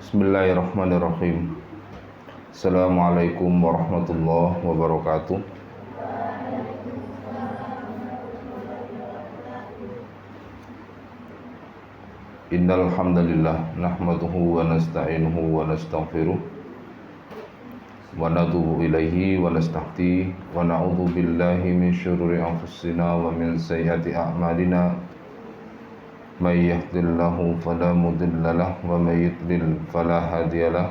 Bismillahirrahmanirrahim. Assalamualaikum warahmatullahi wabarakatuh. Innal hamdalillah nahmaduhu wa nasta'inuhu wa nastaghfiruh wa natubu ilaihi wa nastahdi wa na'udzu billahi min syururi anfusina wa min sayyiati a'malina. May yahdihillahu fala mudilla lahu wa may yudlil fala hadiya lahu.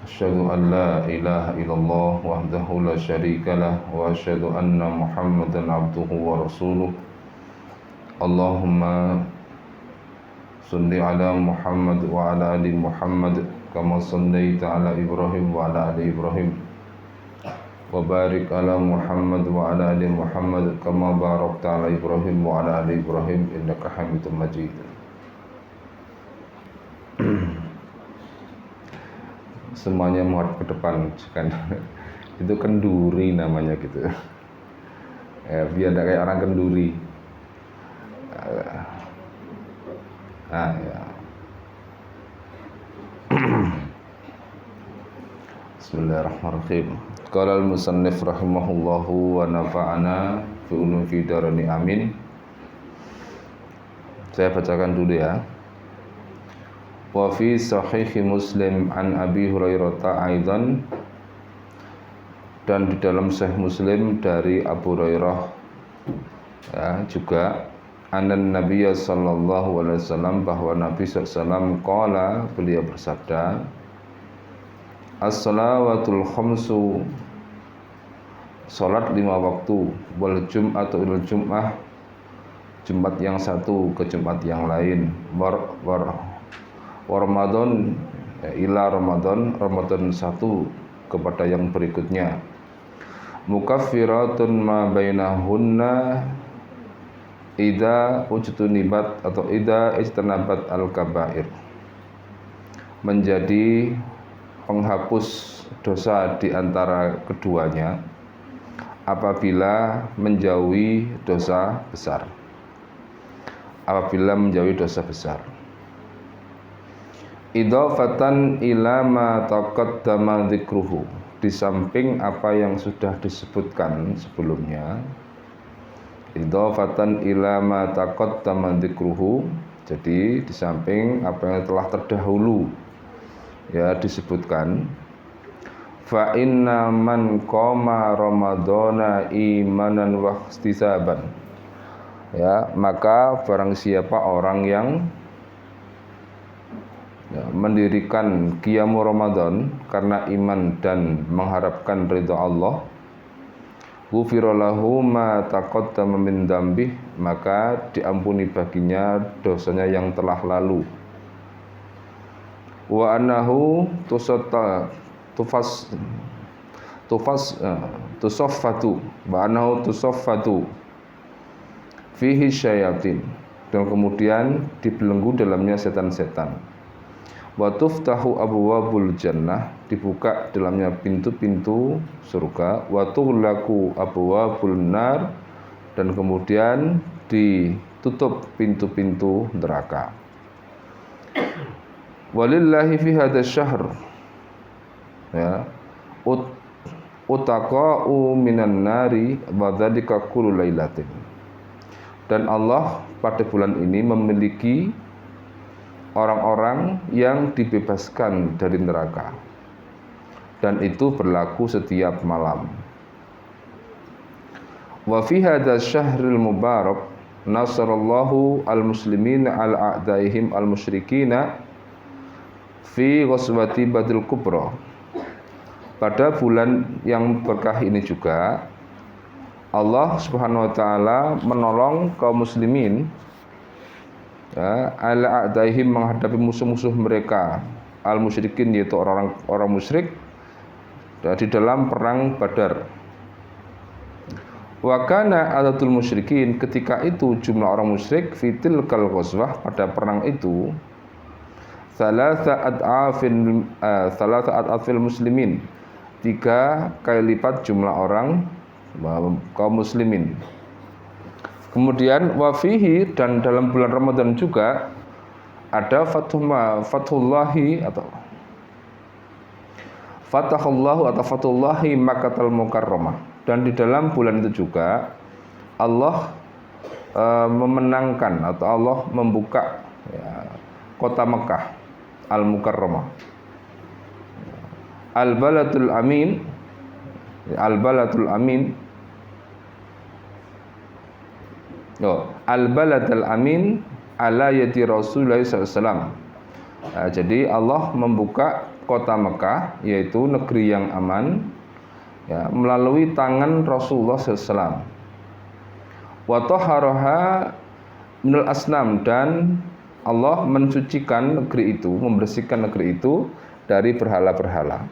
Asyhadu an la ilaha illallah wahdahu la syarika lahu wa asyhadu anna Muhammadan abduhu wa rasuluh. Allahumma shalli ala Muhammad wa ala ali Muhammad kama shallaita ala Ibrahim wa ala ali Ibrahim wa barik ala Muhammad wa ala ali Muhammad kama barakta ala Ibrahim wa ala ali Ibrahim innaka Hamidum Majid. Semuanya menghadap ke depan kan. Itu kenduri namanya gitu. Biar tidak kayak orang kenduri. Ya. Bismillahirrahmanirrahim. Qala al-musannif rahimahullahu wa nafa'ana fi ulumi darani amin. Saya bacakan dulu ya. Wa fi sahih Muslim an Abi Hurairah aidan, dan di dalam Sahih Muslim dari Abu Hurairah ya, juga anan Nabiya sallallahu alaihi wasallam, bahwa Nabi sallallahu qala, beliau bersabda, as-salawatul khamsu, salat 5 waktu, wal jum'atu ilal jum'ah, Jumat yang satu ke Jumat yang lain, war Ramadan ila Ramadan, Ramadan satu kepada yang berikutnya, mukaffiratun ma bainahunna idza ujtunibat atau idza ijtanabat al-kabair, menjadi penghapus dosa di antara keduanya apabila menjauhi dosa besar. Apabila menjauhi dosa besar. Idhafatan ila ma taqaddama dzikruhu, di samping apa yang sudah disebutkan sebelumnya. Idhafatan ila ma taqaddama dzikruhu, jadi di samping apa yang telah terdahulu ya disebutkan. Fa inna man qama ramadhana imanan wa ihtisaban, ya, maka barang siapa orang yang mendirikan qiyamul Ramadan karena iman dan mengharapkan ridha Allah, ghufira lahu ma taqaddama min dzambih, maka diampuni baginya dosanya yang telah lalu. Wa annahu tusaffatu wa annahu tusaffatu fihi syayatin, dan kemudian dibelenggu dalamnya setan-setan. Wa tuftahu abwabul jannah, dibuka dalamnya pintu-pintu surga. Wa tughlaqu abwabul nar, dan kemudian ditutup pintu-pintu neraka. Walillahi fi hadzal syahr, ya, utaqa'u minan nari wa dzalika kullu lailatin, dan Allah pada bulan ini memiliki orang-orang yang dibebaskan dari neraka, dan itu berlaku setiap malam. Wa fi hadzal syahril mubarak nasarallahu al-muslimina al-a'daihim al-musyrikina fi ghazwati Badril Kubra. Pada bulan yang berkah ini juga Allah Subhanahu wa taala menolong kaum muslimin, ya, ala a'daihim, menghadapi musuh-musuh mereka, al-musyrikin, yaitu orang musyrik, di dalam perang Badar. Wa kana adatul musyrikin, ketika itu jumlah orang musyrik fitil kal ghazwah, pada perang itu, thalatha ad'afil muslimin, 3 kali lipat jumlah orang kaum muslimin. Kemudian wafihi, dan dalam bulan Ramadan juga, ada fathullahi atau fatahullahu atau fatullahi Makkatal Mukarramah, dan di dalam bulan itu juga Allah memenangkan atau Allah membuka ya, kota Mekah Al-Mukarramah, Al-Baladul Amin, Al-Baladul Amin, Al-Baladul Amin ala yadi Rasulullah SAW. Nah, jadi Allah membuka kota Mekah, yaitu negeri yang aman, ya, melalui tangan Rasulullah SAW. Wa tahharaha minal asnam, dan Allah mensucikan negeri itu, membersihkan negeri itu dari berhala-berhala.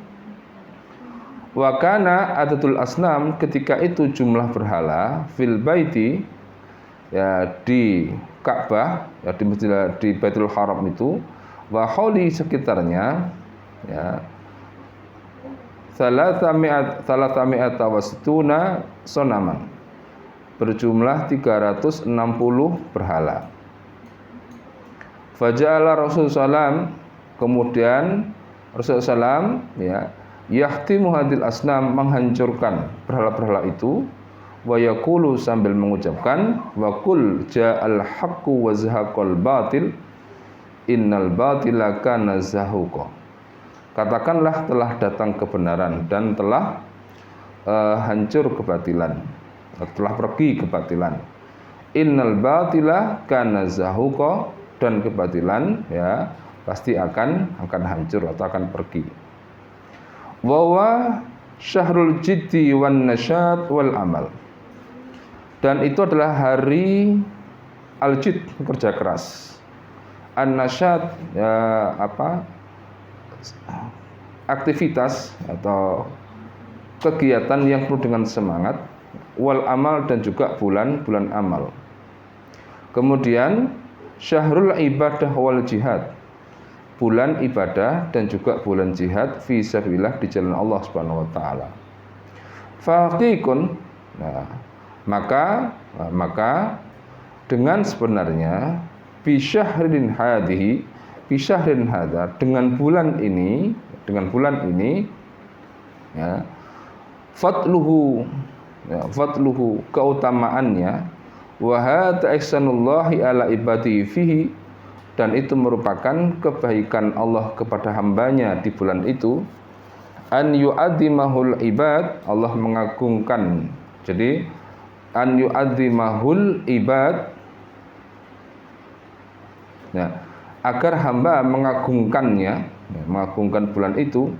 Wa kana adatul asnam, ketika itu jumlah berhala fil baiti, ya, di Ka'bah, ya, di Baitul Haram itu, wa hauli, sekitarnya, ya, salatami'ata wasituna sonaman, berjumlah 360 berhala. Faja'ala Rasulullah SAW, kemudian Rasulullah SAW, ya, yahtimu hadil asnam, menghancurkan berhala-berhala itu, wa yaqulu, sambil mengucapkan, wa qul ja'al haqqu wa zahaqal batil innal batila kana zahuqa. Katakanlah telah datang kebenaran dan telah hancur kebatilan, telah pergi kebatilan. Innal batila kana zahuqa, dan kebatilan, ya, pasti akan hancur atau akan pergi. Wa wa syahrul jiddi wan nasyat wal amal, dan itu adalah hari al-jid, kerja keras, an-nasyat, ya, aktivitas atau kegiatan yang penuh dengan semangat, wal amal, dan juga bulan amal. Kemudian syahrul ibadah wal jihad, bulan ibadah dan juga bulan jihad fi sabilillah, di jalan Allah Subhanahu wa taala. Faqiqun, nah, maka dengan sebenarnya bisyahrin hadha, dengan bulan ini, ya, fadluhu, keutamaannya, wa hadza ihsanullahi ala ibadihi fihi, dan itu merupakan kebaikan Allah kepada hambanya di bulan itu, an yu'adzimahul ibad, Allah mengagungkan, jadi an yu'adzimahul ibad, ya, agar hamba mengagungkannya, ya, mengagungkan bulan itu,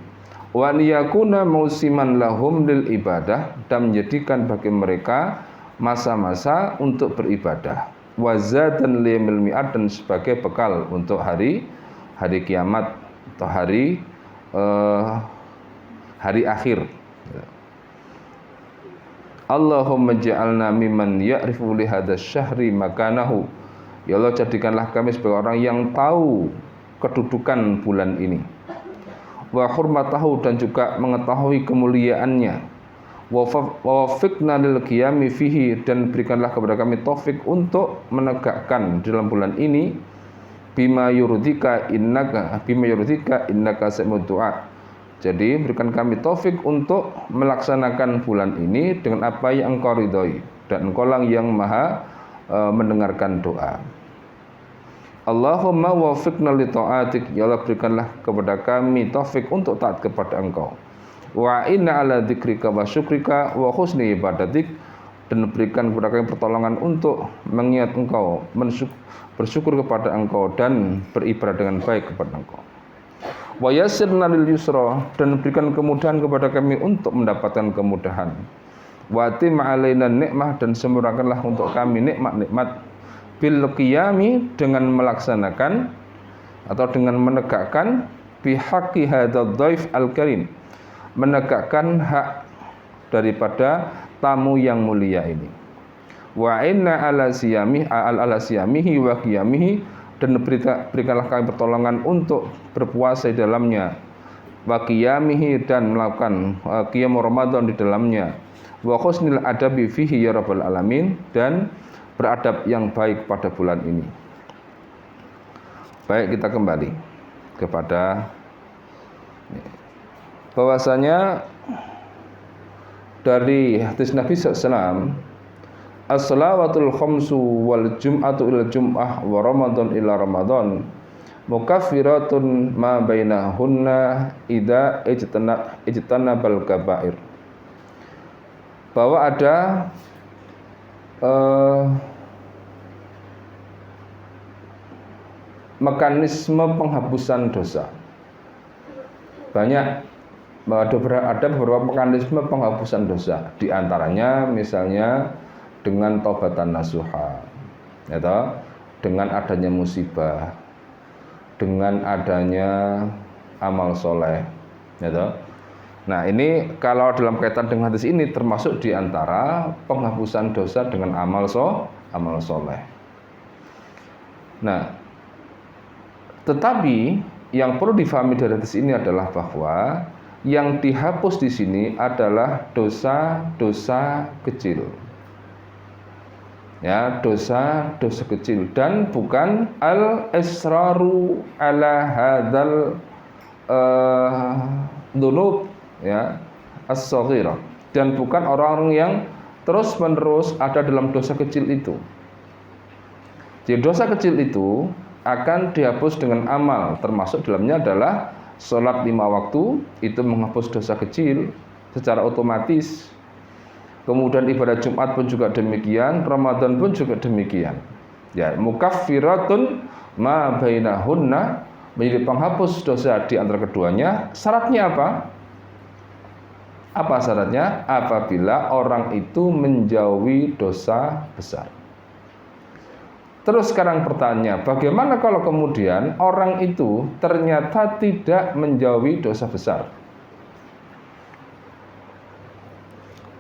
wa liyakuna musiman lahum lil ibadah, dan menjadikan bagi mereka masa-masa untuk beribadah, wa zadan liyamil mi'ad, dan sebagai bekal untuk hari kiamat atau hari akhir. Allahumma ja'alna mimman ya'rifu li hadzal syahri makanahu, ya Allah, jadikanlah kami sebagai orang yang tahu kedudukan bulan ini, wa hurmatahu, dan juga mengetahui kemuliaannya, wa wafiqna lil qiyami fihi, dan berikanlah kepada kami taufik untuk menegakkan dalam bulan ini, bima yurdika innaka sami'ud du'a. Jadi berikan kami taufik untuk melaksanakan bulan ini dengan apa yang Engkau ridhoi, dan Engkau lah yang maha mendengarkan doa. Allahumma wafiqna li ta'atik, ya Allah, berikanlah kepada kami taufik untuk taat kepada Engkau. Wa inna ala dzikrika wa syukrika wa husni ibadatik, dan berikan kepada kami pertolongan untuk mengingat Engkau, bersyukur kepada Engkau, dan beribadah dengan baik kepada Engkau. Wa yassirna lil yusra, dan berikan kemudahan kepada kami untuk mendapatkan kemudahan. Wa tim alaina nikmah, dan sempurnakanlah untuk kami nikmat-nikmat, bil qiyami, dengan melaksanakan atau dengan menegakkan, bihaqqi hadzal dhaif al karim, menegakkan hak daripada tamu yang mulia ini. Wa inna ala siyamihi wa qiyamihi, dan berikanlah kami pertolongan untuk berpuasa di dalamnya, wa qiyamihi, dan melakukan qiyam Ramadan di dalamnya, wa husnil adabi fihi ya rabbal alamin, dan beradab yang baik pada bulan ini. Baik, kita kembali kepada bahwasanya dari hadis Nabi SAW, as-salawatul khamsu wal jum'atu ila jum'ah wa ramadan ila ramadan mukaffiratun ma bainahunna idza ijtanabal kabair. Bahwa ada mekanisme penghapusan dosa. Banyak, ada beberapa mekanisme penghapusan dosa. Di antaranya misalnya dengan taubatan nasuha, ya, dengan adanya musibah, dengan adanya amal soleh, ya. Nah, ini kalau dalam kaitan dengan hadis ini termasuk di antara penghapusan dosa dengan amal soleh. Nah, tetapi yang perlu difahami dari hadis ini adalah bahwa yang dihapus di sini adalah dosa-dosa kecil. Ya, dosa-dosa kecil dan bukan al-israru ala hadzal dzunub, ya, as-shaghirah, dan bukan orang-orang yang terus-menerus ada dalam dosa kecil itu. Jadi dosa kecil itu akan dihapus dengan amal, termasuk dalamnya adalah sholat 5 waktu, itu menghapus dosa kecil secara otomatis. Kemudian ibadah Jumat pun juga demikian, Ramadan pun juga demikian. Ya, mukaffiratun ma bainahunna, menjadi penghapus dosa di antara keduanya. Syaratnya apa? Apa syaratnya? Apabila orang itu menjauhi dosa besar. Terus sekarang pertanyaan, bagaimana kalau kemudian orang itu ternyata tidak menjauhi dosa besar?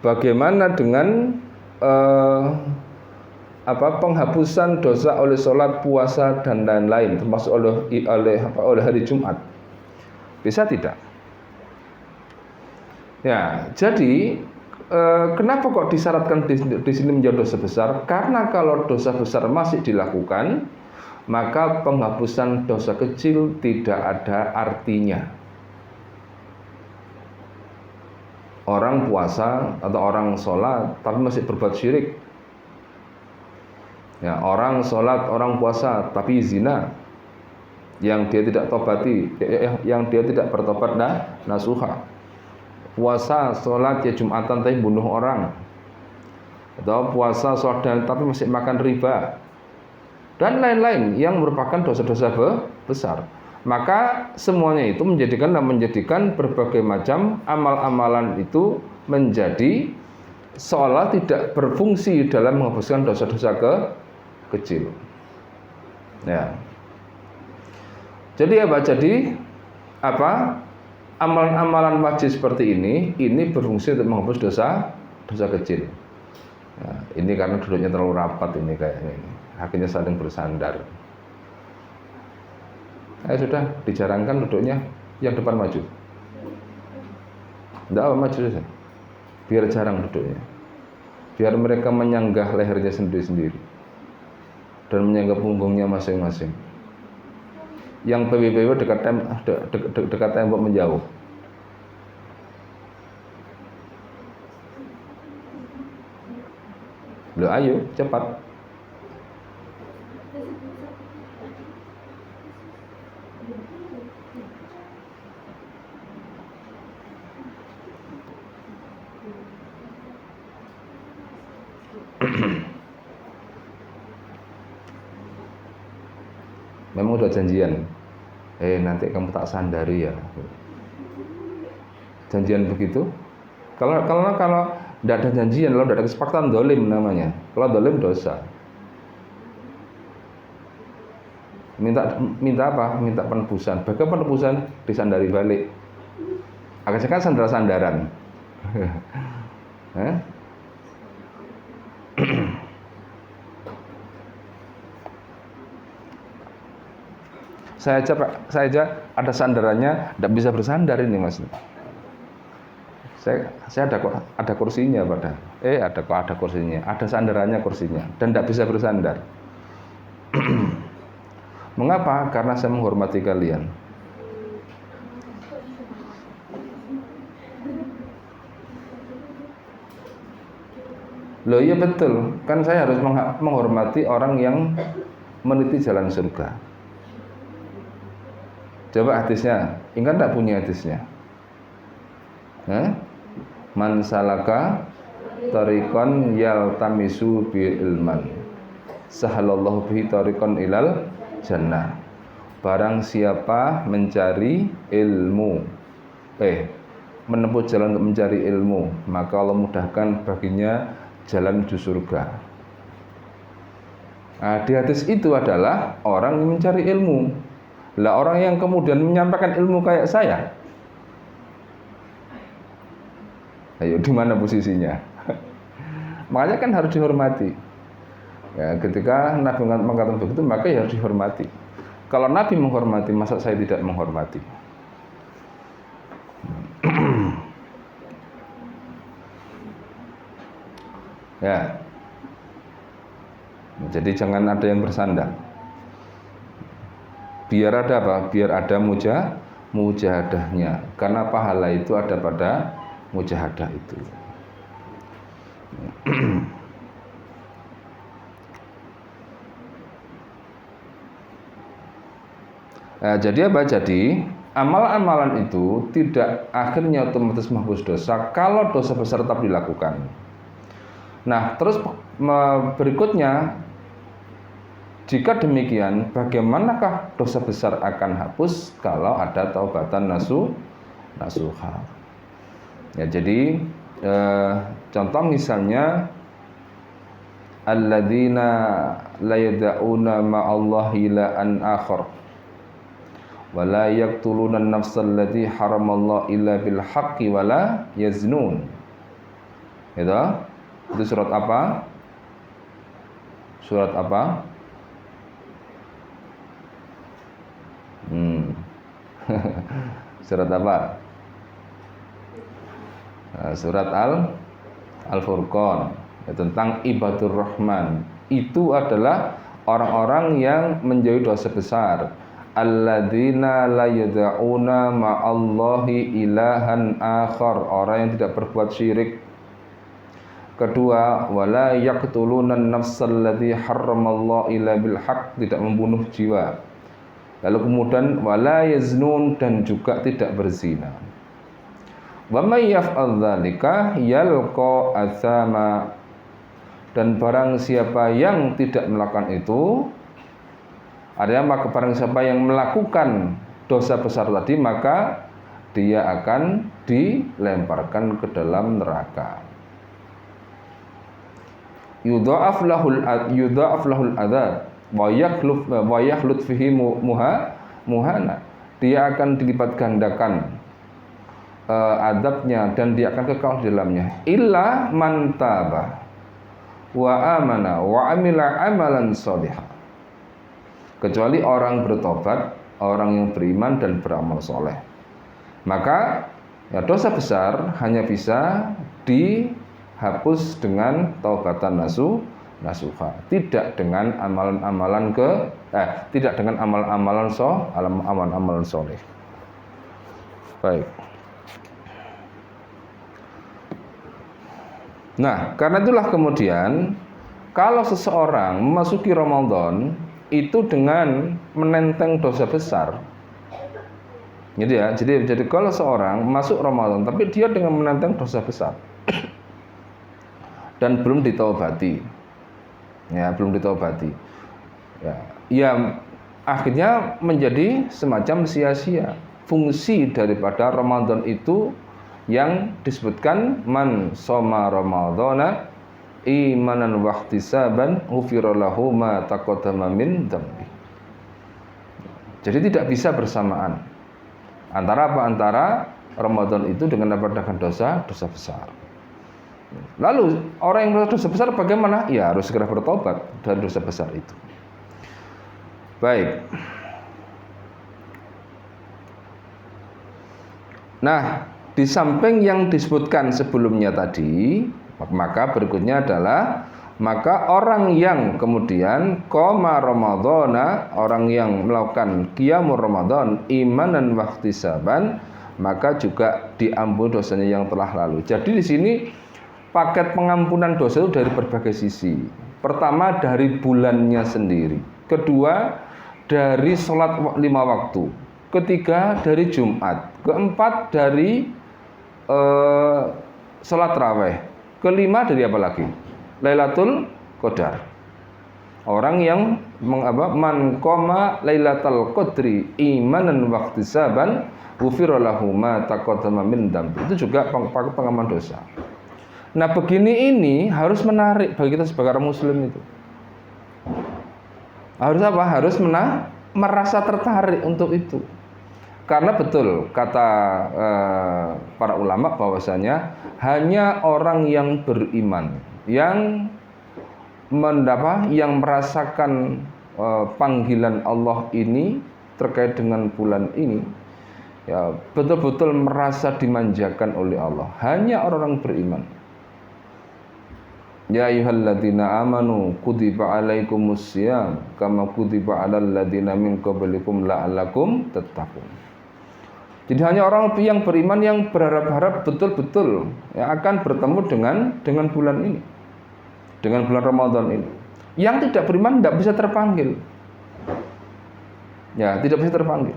Bagaimana dengan penghapusan dosa oleh sholat, puasa dan lain-lain, termasuk oleh hari Jumat? Bisa tidak? Ya, jadi kenapa kok disyaratkan di sini menjadi dosa besar? Karena kalau dosa besar masih dilakukan, maka penghapusan dosa kecil tidak ada artinya. Orang puasa atau orang sholat tapi masih berbuat syirik. Ya, orang sholat, orang puasa tapi zina, yang dia tidak tobati, yang dia tidak bertobat nasuha. Puasa, sholat, ya Jumatan tapi bunuh orang, atau puasa, sholat tapi masih makan riba, dan lain-lain yang merupakan dosa-dosa besar. Maka semuanya itu menjadikan berbagai macam amal-amalan itu menjadi seolah tidak berfungsi dalam menghapuskan dosa-dosa kecil. Ya. Jadi apa? Amalan-amalan wajib seperti ini berfungsi untuk menghapus dosa kecil. Nah, ini karena duduknya terlalu rapat ini kayaknya ini. Akhirnya saling bersandar. Sudah dijarangkan duduknya, yang depan maju. Tidak apa, maju saja. Biar jarang duduknya. Biar mereka menyanggah lehernya sendiri-sendiri dan menyanggah punggungnya masing-masing. Yang PBB dekat tembok menjauh. Loh, ayo cepat. Memang udah janjian. Nanti kamu tak sandari ya. Janjian begitu? Kalau tidak ada janjian, kalau tidak ada kesepakatan, dolim namanya. Kalau dolim dosa. Minta apa? Minta penebusan. Bagaimana penebusan? Disandari balik. Akhirnya kan sandar-sandaran. Saya aja ada sandarannya, tidak bisa bersandar ini mas. Saya ada kursinya pada. Ada kursinya, ada sandarannya kursinya, dan tidak bisa bersandar. Mengapa? Karena saya menghormati kalian. Loh iya betul, kan saya harus menghormati orang yang meniti jalan surga. Coba hadisnya, ingat tak punya hadisnya? Man salaka tariqan yaltamisu bi ilman sahalallahu bihi tariqan ilal jannah. Barang siapa mencari ilmu, menempuh jalan untuk mencari ilmu, maka Allah mudahkan baginya jalan menuju surga. Nah, di hadis itu adalah orang yang mencari ilmu. Lah orang yang kemudian menyampaikan ilmu kayak saya, ayo di mana posisinya? Makanya kan harus dihormati. Ya, ketika Nabi mengatakan begitu, maka ya harus dihormati. Kalau Nabi menghormati, masa saya tidak menghormati? Ya. Jadi jangan ada yang bersandar. Biar ada apa? Biar ada mujahadahnya. Karena pahala itu ada pada mujahadah itu. Nah, jadi apa? Jadi amalan-amalan itu tidak akhirnya otomatis menghapus dosa kalau dosa besar tetap dilakukan. Nah, terus berikutnya, jika demikian, bagaimanakah dosa besar akan hapus kalau ada taubatan nasuha? Ya, jadi contoh misalnya, alladzina la yad'una ma'allahi ilahan akhar wa la yaqtuluna an-nafsal lati haramallahu illa bil haqqi wa la yaznun. Itu surat apa? Surat apa? Surat apa? Surat Al-Furqan, ya, tentang ibadur rahman. Itu adalah orang-orang yang menjauhi dosa besar. Alladzina la yad'una ma'allahi ilahan akhar, orang yang tidak berbuat syirik. Kedua, wala yaqtuluna an-nafsal lati harramallahu illa bil haqq, tidak membunuh jiwa. Lalu kemudian wala yaznun, dan juga tidak berzina. Wa may yaf'al dzalika yalqa atsama, dan barang siapa yang tidak melakukan itu, artinya maka barang siapa yang melakukan dosa besar tadi, maka dia akan dilemparkan ke dalam neraka. Yudha'af lahul adzab wa yakhlut fihi muhana. Dia akan dilipat gandakan adabnya, dan dia akan kekal di dalamnya. Illa man taba wa amana wa amila amalan shalihah, kecuali orang bertobat, orang yang beriman dan beramal soleh. Maka ya, dosa besar hanya bisa dihapus dengan taubatan nasuha, tidak dengan amalan-amalan tidak dengan amalan-amalan soleh. Baik. Nah, karena itulah kemudian kalau seseorang memasuki Ramadan itu dengan menenteng dosa besar, gitu ya. Jadi kalau seorang masuk Ramadan tapi dia dengan menenteng dosa besar dan belum ditaubati, ya akhirnya menjadi semacam sia-sia fungsi daripada Ramadan itu yang disebutkan man shoma ramadhana imanan wahtisaban ghufira lahu ma taqaddama min dzambi. Jadi tidak bisa bersamaan antara apa? Antara Ramadan itu dengan dosa besar. Lalu orang yang berdosa besar bagaimana? Ya harus segera bertobat dari dosa besar itu. Baik. Nah, di samping yang disebutkan sebelumnya tadi, maka berikutnya adalah Maka orang yang kemudian qoma ramadhana, orang yang melakukan qiyamul Ramadan imanan wa ihtisaban, maka juga diampuni dosanya yang telah lalu. Jadi di sini paket pengampunan dosa itu dari berbagai sisi. Pertama dari bulannya sendiri, kedua dari sholat 5 waktu, ketiga dari Jumat, keempat dari sholat raweh, kelima dari apa lagi? Lailatul Qadar. Orang yang man qoma Lailatul Qadri imanan wa ihtisaban ghufira lahu ma taqaddama min dzambi. Itu juga pengampunan dosa. Nah, begini ini harus menarik bagi kita sebagai orang muslim itu. Harus apa? Harus merasa tertarik untuk itu. Karena betul kata para ulama bahwasanya hanya orang yang beriman yang merasakan panggilan Allah ini terkait dengan bulan ini, ya betul-betul merasa dimanjakan oleh Allah. Hanya orang-orang beriman. Ya ayyuhalladzina amanu kutiba alaikumussyam kama kutiba alal ladzina min qablikum la'allakum tattaqun. Jadi hanya orang yang beriman yang berharap-harap betul-betul yang akan bertemu dengan bulan ini, dengan bulan Ramadan ini. Yang tidak beriman tidak bisa terpanggil. Ya, tidak bisa terpanggil.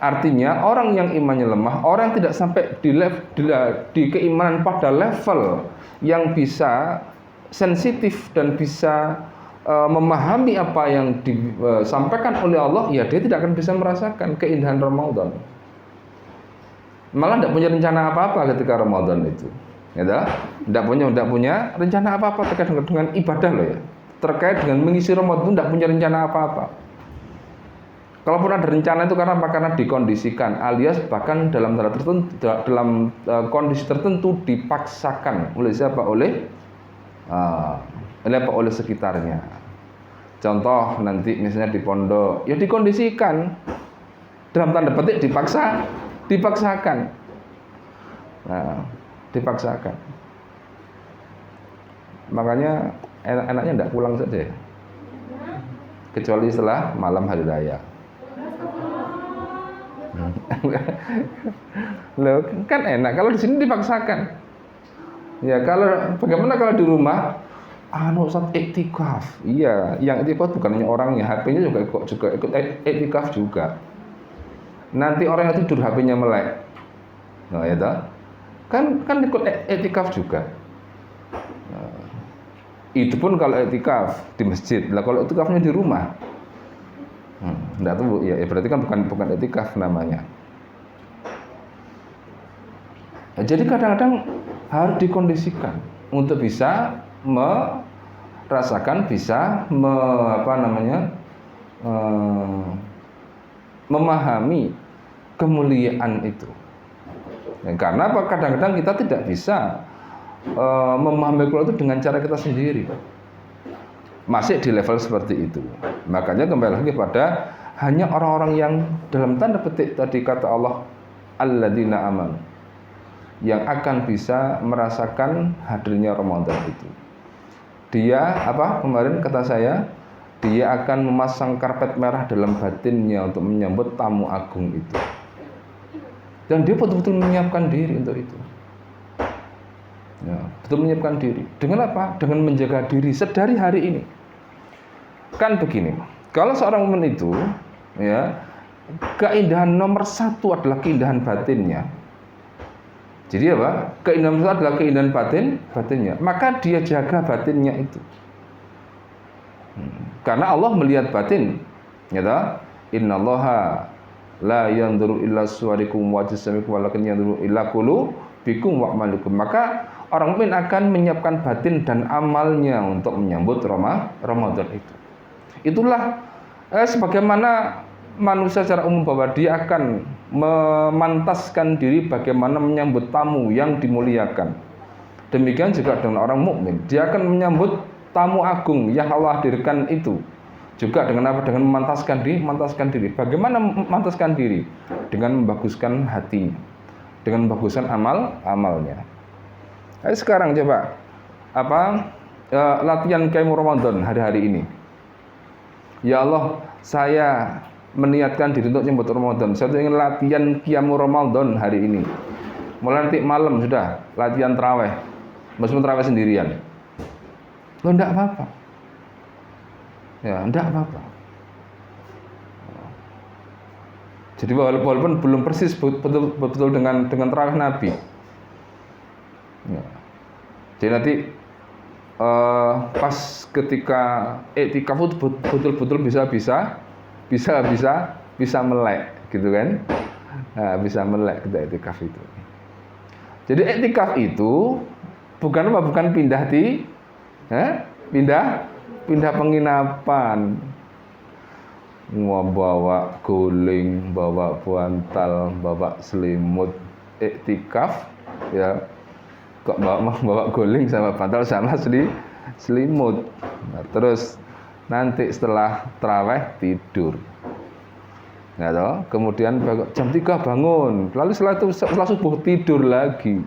Artinya orang yang imannya lemah, orang yang tidak sampai di keimanan pada level yang bisa sensitif dan bisa memahami apa yang disampaikan oleh Allah, ya dia tidak akan bisa merasakan keindahan Ramadan. Malah tidak punya rencana apa-apa ketika Ramadan itu. Ya, tidak punya rencana apa-apa terkait dengan ibadah loh ya. Terkait dengan mengisi Ramadan tidak punya rencana apa-apa. Kalaupun ada rencana itu karena apa? Karena dikondisikan, alias bahkan dalam kondisi tertentu dipaksakan oleh siapa? Oleh sekitarnya. Contoh nanti misalnya di pondok, ya dikondisikan dalam tanda petik dipaksakan. Nah, dipaksakan. Makanya enaknya tidak pulang saja, kecuali setelah malam hari raya. Loh, kan enak kalau di sini dipaksakan. Ya kalau bagaimana kalau di rumah? Ustaz iktikaf. Iya, yang iktikaf bukan hanya orangnya, HP-nya juga ikut iktikaf juga. Nanti orang yang tidur HP-nya melek. Nah, ya toh? Kan ikut iktikaf juga. Nah, itu pun kalau iktikaf di masjid. Lah kalau iktikafnya di rumah. Enggak tahu ya, berarti kan bukan iktikaf namanya. Nah, jadi kadang-kadang harus dikondisikan untuk bisa merasakan, bisa memahami kemuliaan itu. Ya, karena apa? Kadang-kadang kita tidak bisa memahami Quran itu dengan cara kita sendiri. Masih di level seperti itu. Makanya kembali lagi pada hanya orang-orang yang dalam tanda petik tadi kata Allah alladzina amanu, yang akan bisa merasakan hadirnya Ramadan itu. Dia kemarin kata saya, dia akan memasang karpet merah dalam batinnya untuk menyambut tamu agung itu. Dan dia betul-betul menyiapkan diri untuk itu. Ya, betul menyiapkan diri. Dengan apa? Dengan menjaga diri sedari hari ini. Kan begini, kalau seorang mukmin itu, ya, keindahan nomor satu adalah keindahan batinnya. Jadi apa? Keindahan itu adalah keindahan batinnya. Maka dia jaga batinnya itu. Karena Allah melihat batin. Ya toh? Innallaha la yanzuru illa suwarikum wa jisamikum walakin yanzuru illa qulubikum wa a'malikum. Maka orang mukmin akan menyiapkan batin dan amalnya untuk menyambut Ramadan itu. Itulah sebagaimana manusia secara umum bahwa dia akan memantaskan diri bagaimana menyambut tamu yang dimuliakan. Demikian juga dengan orang mukmin, dia akan menyambut tamu agung yang Allah hadirkan itu. Juga dengan apa? Dengan memantaskan diri. Bagaimana memantaskan diri? Dengan membaguskan hatinya, dengan membaguskan amalnya. Ayo sekarang coba latihan Qiyamul Ramadan hari-hari ini. Ya Allah, saya meniatkan diri untuk nyambut Ramadan. Saya ingin latihan Qiyamul Ramadan hari ini. Mulai nanti malam sudah latihan tarawih. Meskipun tarawih sendirian. Loh, enggak apa-apa. Ya, enggak apa-apa. Jadi walaupun belum persis betul dengan tarawih Nabi. Ya. Jadi nanti pas ketika iktikaf betul-betul bisa melek gitu kan. Nah, bisa melek ketika iktikaf itu. Jadi iktikaf itu bukan pindah pindah penginapan. Bawa guling, bawa bantal, bawa selimut, iktikaf ya. Kok bawa guling sama bantal sama selimut. Nah, terus nanti setelah tarawih tidur. Ya toh, kemudian jam 3 bangun, lalu setelah subuh tidur lagi.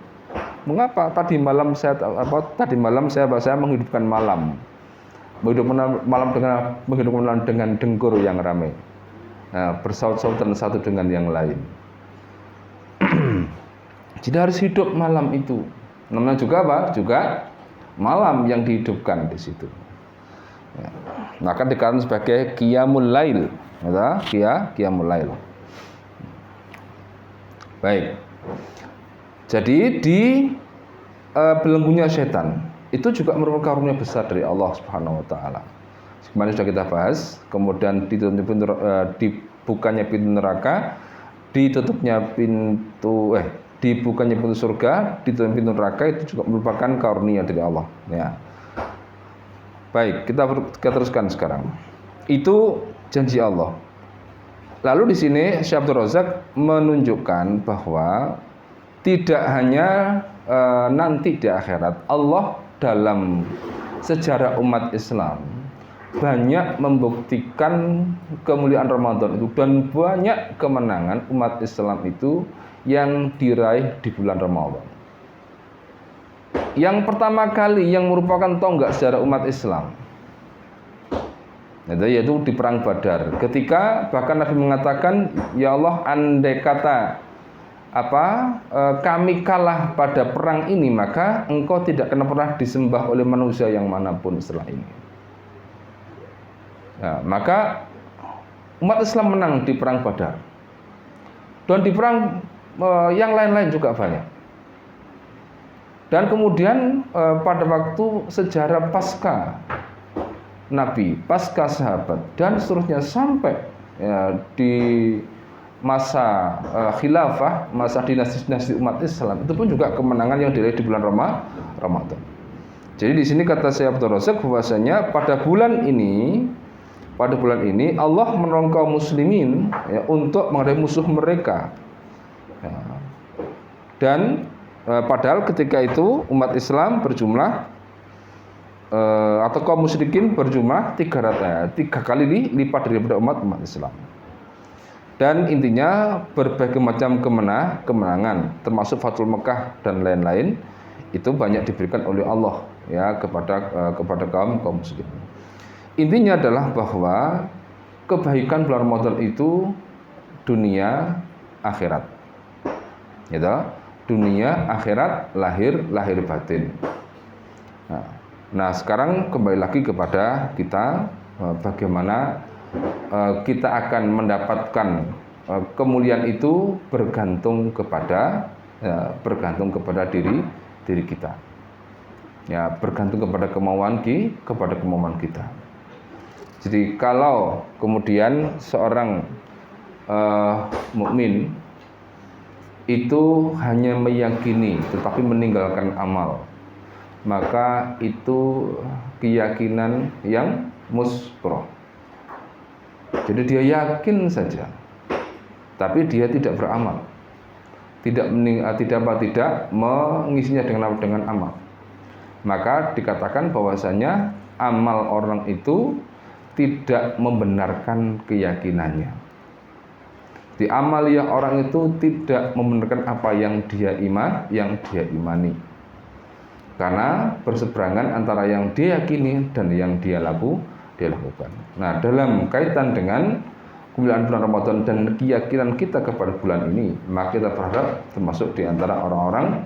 Mengapa? Tadi malam saya menghidupkan malam. Menghidupkan malam dengan dengkur yang ramai. Nah, bersaut-sautan satu dengan yang lain. Jadi harus hidup malam itu. Namanya juga apa? Juga malam yang dihidupkan di situ. Ya. Maka dikatakan sebagai qiyamul lail. Ya, qiyamul lail. Baik. Jadi di belenggunya setan itu juga merupakan karunia besar dari Allah Subhanahu wa taala. Kemarin sudah kita bahas, kemudian dibukanya pintu neraka, dibukanya pintu surga, ditutupnya pintu neraka, itu juga merupakan karunia dari Allah. Ya. Baik, kita teruskan sekarang. Itu janji Allah. Lalu di sini Syekh Abdul Razak menunjukkan bahwa tidak hanya nanti di akhirat, Allah dalam sejarah umat Islam banyak membuktikan kemuliaan Ramadan itu dan banyak kemenangan umat Islam itu yang diraih di bulan Ramadan. Yang pertama kali yang merupakan tonggak sejarah umat Islam yaitu di perang Badar. Ketika bahkan Nabi mengatakan, ya Allah, andai kata kami kalah pada perang ini, maka engkau tidak akan pernah disembah oleh manusia yang manapun setelah ini. Nah, maka umat Islam menang di perang Badar. Dan di perang yang lain-lain juga banyak. Dan kemudian pada waktu sejarah pasca Nabi, pasca sahabat, dan seterusnya sampai di masa khilafah, masa dinasti umat Islam, itu pun juga kemenangan yang diraih di bulan Ramadan. Jadi di sini kata Syekh Abdul Razak bahwasanya pada bulan ini Allah menolong kaum muslimin untuk menghadapi musuh mereka. Ya. Dan padahal ketika itu umat Islam berjumlah atau kaum musyrikin berjumlah 3 kali lipat daripada umat Islam. Dan intinya berbagai macam kemenangan termasuk Fathul Mekah dan lain-lain itu banyak diberikan oleh Allah ya kepada kaum muslim. Intinya adalah bahwa kebaikan bulan Ramadan itu dunia akhirat. Gitu. Dunia akhirat lahir batin. Nah, sekarang kembali lagi kepada kita bagaimana kita akan mendapatkan kemuliaan itu bergantung kepada diri kita. Ya, bergantung kepada kemauan kita. Jadi kalau kemudian seorang mukmin itu hanya meyakini tetapi meninggalkan amal, maka itu keyakinan yang musbroh. Jadi dia yakin saja, tapi dia tidak beramal, tidak mengisinya dengan amal. Maka dikatakan bahwasanya amal orang itu tidak membenarkan keyakinannya. Di amal yang orang itu tidak membenarkan apa yang dia imani. karena berseberangan antara yang dia yakini dan yang dia lakukan. Nah, dalam kaitan dengan kemuliaan bulan Ramadan dan keyakinan kita kepada bulan ini, maka kita berharap termasuk di antara orang-orang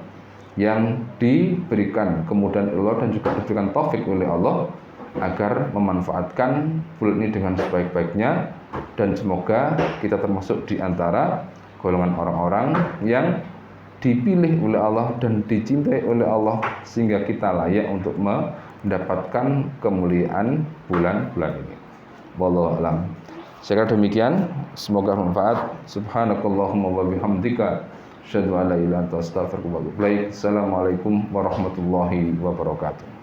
yang diberikan kemudahan Allah dan juga diberikan taufik oleh Allah agar memanfaatkan bulan ini dengan sebaik-baiknya, dan semoga kita termasuk di antara golongan orang-orang yang dipilih oleh Allah dan dicintai oleh Allah sehingga kita layak untuk mendapatkan kemuliaan bulan-bulan ini. Wallahu a'lam. Saya kira demikian, semoga bermanfaat. Subhanakallahumma wa bihamdika asyhadu an la ilaha illa anta astaghfiruka wa atubu ilaik. Assalamualaikum warahmatullahi wabarakatuh.